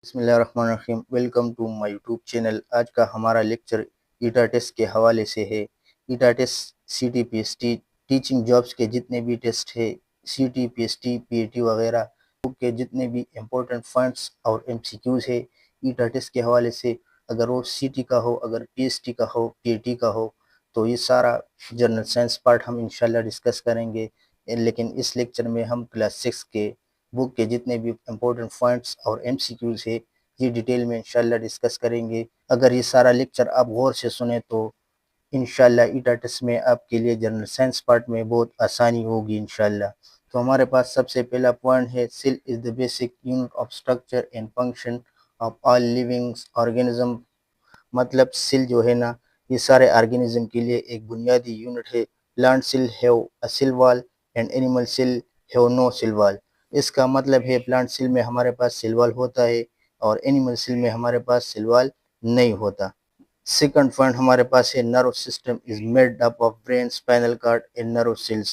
بسم اللہ الرحمن الرحیم، welcome to my YouTube channel. آج کا ہمارا لیکچر ایٹا ٹیسٹ کے حوالے سے ہے۔ ETEA test C T P S T teaching jobs کے جتنے بھی ٹیسٹ ہے، C T P S T P A T وغیرہ کے جتنے بھی امپورٹنٹ فنڈس اور ایم سی کیوز ہے ایٹا ٹیسٹ کے حوالے سے، اگر وہ سی ٹی کا ہو، اگر پی ایس ٹی کا ہو، پی اے ٹی کا ہو، تو یہ سارا جنرل سائنس پارٹ ہم انشاءاللہ ڈسکس کریں گے۔ لیکن اس لیکچر میں ہم کلاس 6 کے بک کے جتنے بھی امپورٹنٹ پوائنٹس اور ایم سی کیوز ہے یہ ڈیٹیل میں انشاءاللہ ڈسکس کریں گے۔ اگر یہ سارا لیکچر آپ غور سے سنیں تو انشاءاللہ ایٹا ٹیسٹ میں آپ کے لیے جنرل سائنس پارٹ میں بہت آسانی ہوگی انشاءاللہ۔ تو ہمارے پاس سب سے پہلا پوائنٹ ہے cell is the basic unit of structure and function of all living organism. مطلب سیل جو ہے نا، یہ سارے آرگینزم کے لیے ایک بنیادی یونٹ ہے۔ Plant cell have a cell wall and animal cell have no cell wall. اس کا مطلب ہے پلانٹ سیل میں ہمارے پاس سیل وال ہوتا ہے اور اینیمل سیل میں ہمارے پاس سیل وال نہیں ہوتا۔ سیکنڈ پوائنٹ ہمارے پاس ہے nerve system is made up of brain, spinal cord and nerve cells.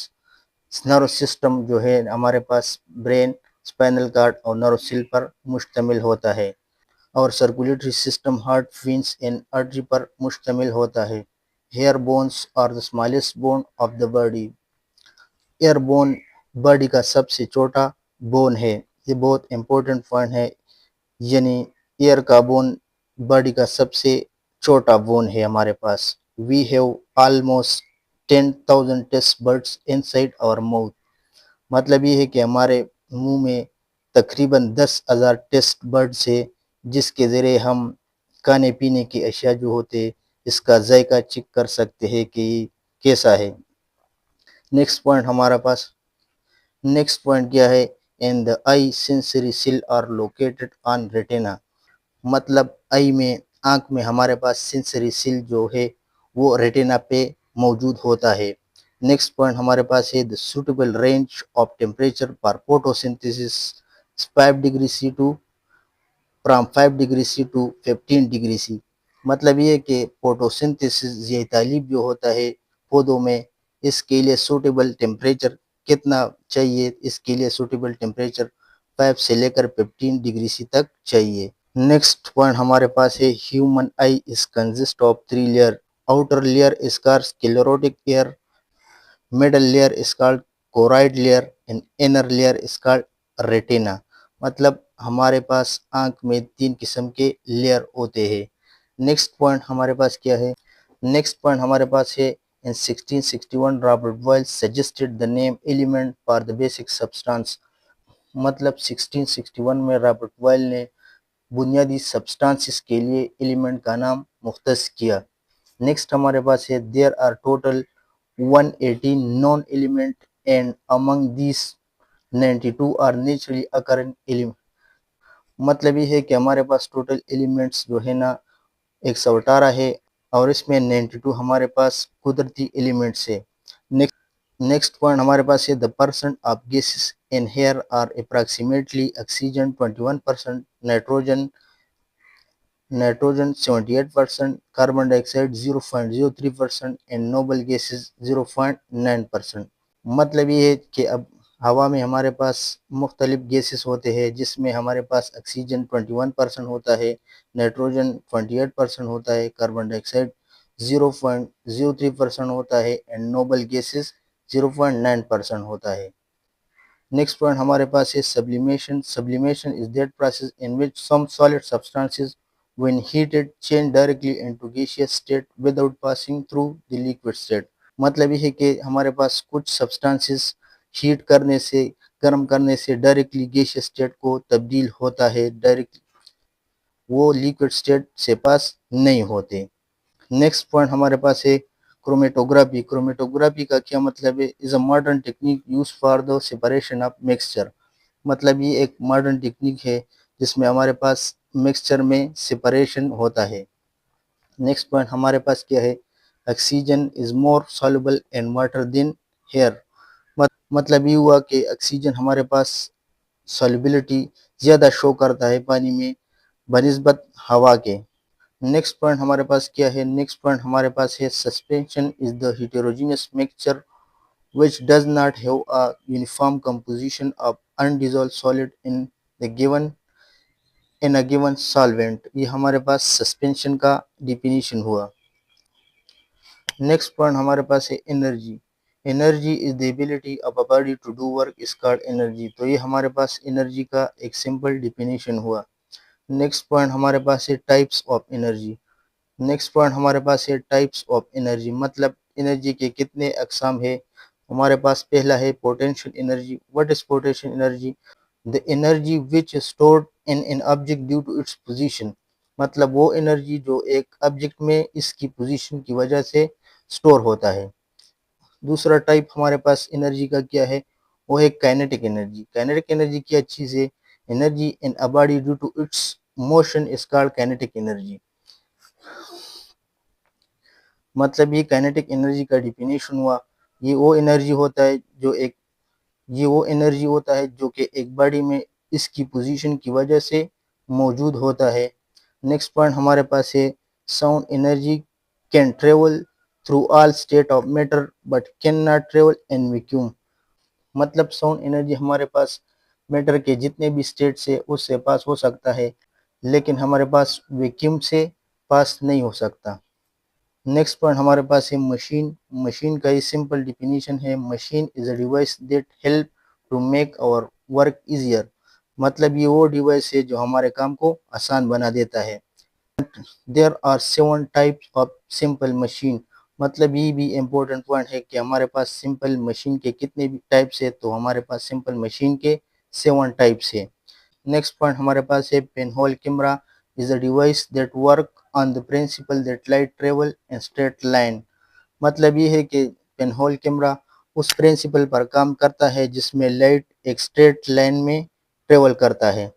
Nerve system جو ہے ہمارے پاس برین، اسپائنل کارڈ اور نرو سیل پر مشتمل ہوتا ہے، اور circulatory system heart, veins and artery پر مشتمل ہوتا ہے۔ Ear bones are the smallest bone of the body. Ear bone body کا سب سے چھوٹا بون ہے۔ یہ بہت امپورٹنٹ پوائنٹ ہے، یعنی ایئر کا بون باڈی کا سب سے چھوٹا بون ہے ہمارے پاس۔ We have almost 10,000 taste buds inside our mouth. مطلب یہ ہے کہ ہمارے منہ میں تقریباً 10,000 ٹیسٹ برڈس ہے، جس کے ذریعے ہم کھانے پینے کی اشیاء جو ہوتے اس کا ذائقہ چیک کر سکتے ہیں کہ یہ کیسا ہے۔ نیکسٹ پوائنٹ کیا ہے؟ ان the eye sensory cell are located on retina۔ مطلب آنکھ میں ہمارے پاس سینسری سیل جو ہے وہ ریٹینا پہ موجود ہوتا ہے۔ نیکسٹ پوائنٹ ہمارے پاس ہے the suitable range of temperature for photosynthesis 5 degree C to from 5 degree C to 15 degree C. مطلب یہ ہے کہ فوٹوسنتھسس یہ تعلیب جو ہوتا ہے پودوں میں، اس کے لیے سوٹیبل ٹیمپریچر کتنا چاہیے؟ اس کے لیے سوٹیبل ٹیمپریچر 5 سے لے کر 15 ڈگری سی تک چاہیے۔ نیکسٹ پوائنٹ ہمارے پاس ہے human eye is consist of 3 layer. Outer layer is called sclerotic layer, middle layer is called choroid layer and inner layer is called retina۔ مطلب ہمارے پاس آنکھ میں 3 قسم کے لیئر ہوتے ہیں۔ نیکسٹ پوائنٹ ہمارے پاس کیا ہے؟ نیکسٹ پوائنٹ ہمارے پاس ہے in 1661 Robert Boyle suggested the name element for the basic substance۔ مطلب 1661 میں رابرٹ بوائل نے بنیادی سبسٹانسز کے لیے ایلیمنٹ کا نام مختص کیا۔ نیکسٹ ہمارے پاس ہے there are total 118 known element and among these 92 are naturally occurring element۔ مطلب یہ ہے کہ ہمارے پاس ٹوٹل ایلیمنٹس جو ہے نا 118 ہے، اور اس میں 92 ہمارے پاس قدرتی ایلیمنٹس ہے۔ نیکسٹ پوائنٹ ہمارے پاس ہے the percent of gases in air are approximately oxygen 21%، nitrogen 78%، carbon dioxide 0.03% and noble gases 0.9%۔ مطلب یہ ہے کہ اب ہوا میں ہمارے پاس مختلف گیسز ہوتے ہیں، جس میں ہمارے پاس آکسیجن 21% ہوتا ہے، نائٹروجن 28% ہوتا ہے، کاربن ڈائی آکسائڈ 0.03% ہوتا ہے اینڈ نوبل گیسز 0.9% ہوتا ہے۔ نیکسٹ پوائنٹ ہمارے پاس ہے sublimation. Sublimation is that process in which some solid substances when heated change directly into gaseous state without passing through the liquid state۔ مطلب یہ ہے کہ ہمارے پاس کچھ سبسٹانسز ہیٹ کرنے سے، گرم کرنے سے ڈائریکٹلی گیشیس اسٹیٹ کو تبدیل ہوتا ہے، ڈائریکٹ وہ لیکوڈ اسٹیٹ سے پاس نہیں ہوتے۔ نیکسٹ پوائنٹ ہمارے پاس ہے کرومیٹوگرافی۔ کرومیٹوگرافی کا کیا مطلب ہے؟ Is a modern technique use for the separation of mixture. مطلب یہ ایک ماڈرن ٹیکنیک ہے جس میں ہمارے پاس مکسچر میں سیپریشن ہوتا ہے۔ نیکسٹ پوائنٹ ہمارے پاس کیا ہے؟ Oxygen is more soluble in water than air. مطلب یہ ہوا کہ آکسیجن ہمارے پاس سالوبلٹی زیادہ شو کرتا ہے پانی میں بنسبت ہوا کے۔ نیکسٹ پوائنٹ ہمارے پاس کیا ہے؟ نیکسٹ پوائنٹ ہمارے پاس ہے suspension is the heterogeneous mixture which does not have a uniform composition of undissolved solid in the given in a given solvent. یہ ہمارے پاس سسپینشن کا ڈیفینیشن ہوا۔ نیکسٹ پوائنٹ ہمارے پاس ہے energy. Energy is the ability of a body to do work is called energy. تو یہ ہمارے پاس انرجی کا ایک سمپل ڈیفینیشن ہوا۔ نیکسٹ پوائنٹ ہمارے پاس ہے types of energy. Next point ہمارے پاس ہے ٹائپس آف انرجی، مطلب انرجی کے کتنے اقسام ہے۔ ہمارے پاس پہلا ہے potential energy. What is potential energy? the energy which is stored in an object due to its position، مطلب وہ انرجی جو ایک آبجیکٹ میں اس کی پوزیشن کی وجہ سے سٹور ہوتا ہے۔ دوسرا ٹائپ ہمارے پاس انرجی کا کیا ہے، وہ ہے کائنیٹک انرجی۔ کائنیٹک انرجی کیا چیز ہے؟ Energy in a body due to its motion is called kinetic energy۔ مطلب یہ کائنیٹک انرجی کا ڈیفینیشن ہوا۔ یہ وہ انرجی ہوتا ہے جو کہ ایک باڈی میں اس کی پوزیشن کی وجہ سے موجود ہوتا ہے۔ نیکسٹ پوائنٹ ہمارے پاس ہے sound energy can travel through all state of matter but can not travel in vacuum, مطلب ساؤنڈ انرجی ہمارے پاس میٹر کے جتنے بھی اسٹیٹ سے اس سے پاس ہو سکتا ہے، لیکن ہمارے پاس ویکیوم سے پاس نہیں ہو سکتا۔ نیکسٹ پوائنٹ ہمارے پاس ہے مشین۔ مشین کا یہ سمپل ڈیفینیشن ہے، machine is a device that help to make our work easier, مطلب یہ وہ ڈیوائس ہے جو ہمارے کام کو آسان بنا دیتا ہے۔ There are 7 types of simple machine, مطلب یہ بھی امپورٹنٹ پوائنٹ ہے کہ ہمارے پاس سمپل مشین کے کتنے بھی ٹائپس ہے، تو ہمارے پاس سمپل مشین کے 7 ٹائپس ہے۔ نیکسٹ پوائنٹ ہمارے پاس ہے pinhole camera is a device that work on the principle that light travel in straight line، مطلب یہ ہے کہ پین ہول کیمرا اس پرنسپل پر کام کرتا ہے جس میں لائٹ ایک اسٹریٹ لائن میں ٹریول کرتا ہے۔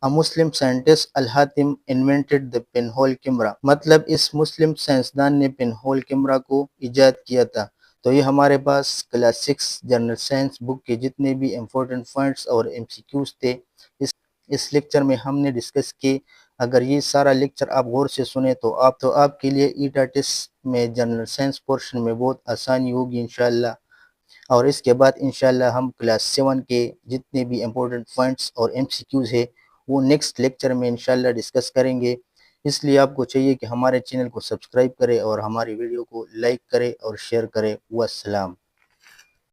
A Muslim scientist الحاتم invented the pinhole camera، مطلب اس مسلم سائنسدان نے پین ہول کیمرا کو ایجاد کیا تھا۔ تو یہ ہمارے پاس کلاس 6 جنرل سائنس بک کے جتنے بھی امپورٹنٹ پوائنٹس اور MCQs تھے اس لیکچر میں ہم نے ڈسکس کی۔ اگر یہ سارا لیکچر آپ غور سے سنیں تو آپ کے لیے ایٹا ٹیسٹ میں جنرل سائنس پورشن میں بہت آسانی ہوگی انشاءاللہ، اور اس کے بعد انشاءاللہ ہم کلاس 7 کے جتنے بھی امپورٹنٹ پوائنٹس اور MCQs ہے وہ نیکسٹ لیکچر میں انشاءاللہ ڈسکس کریں گے۔ اس لیے آپ کو چاہیے کہ ہمارے چینل کو سبسکرائب کرے اور ہماری ویڈیو کو لائک کرے اور شیئر کرے۔ والسلام۔